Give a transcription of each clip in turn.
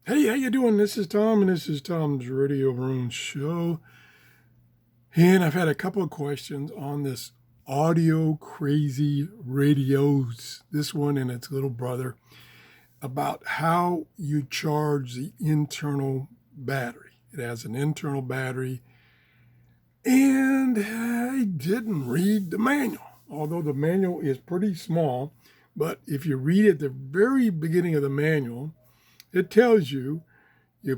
Hey, how you doing? This is Tom, and this is Tom's Radio Room Show. And I've had a couple of questions on this Audiocrazy radios, this one and its little brother, about how you charge the internal battery. It has an internal battery, and I didn't read the manual, although the manual is pretty small. But if you read at the very beginning of the manual, it tells you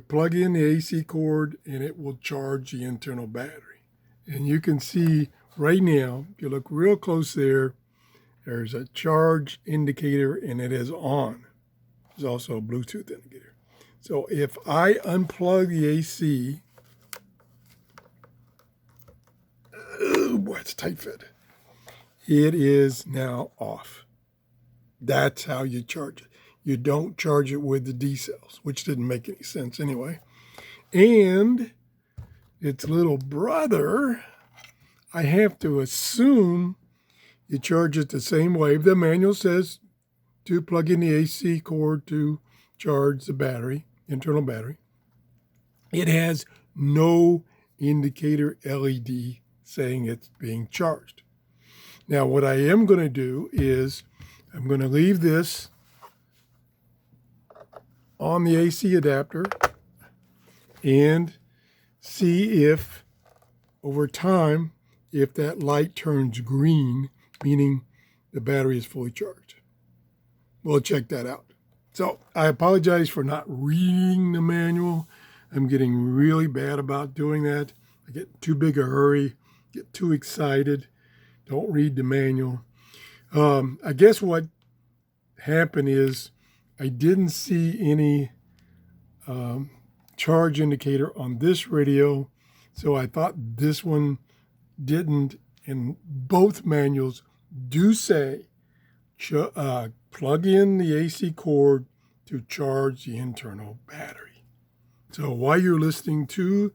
plug in the AC cord and it will charge the internal battery. And you can see right now, if you look real close there, there's a charge indicator and it is on. There's also a Bluetooth indicator. So if I unplug the AC, oh boy, it's tight fit. It is now off. That's how you charge it. You don't charge it with the D cells, which didn't make any sense anyway. And its little brother, I have to assume you charge it the same way. The manual says to plug in the AC cord to charge the battery, internal battery. It has no indicator LED saying it's being charged. Now, what I am going to do is I'm going to leave this on the AC adapter and see if over time, if that light turns green, meaning the battery is fully charged. We'll check that out. So I apologize for not reading the manual. I'm getting really bad about doing that. I get too big a hurry, get too excited, don't read the manual. I guess what happened is I didn't see any charge indicator on this radio, so I thought this one didn't, and both manuals do say plug in the AC cord to charge the internal battery. So while you're listening to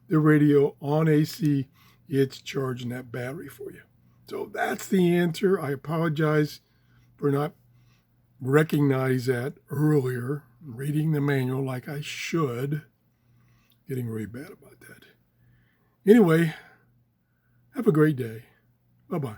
the radio on AC, it's charging that battery for you. So that's the answer. I apologize for not recognize that earlier, reading the manual like I should. Getting really bad about that. Anyway, have a great day. Bye-bye.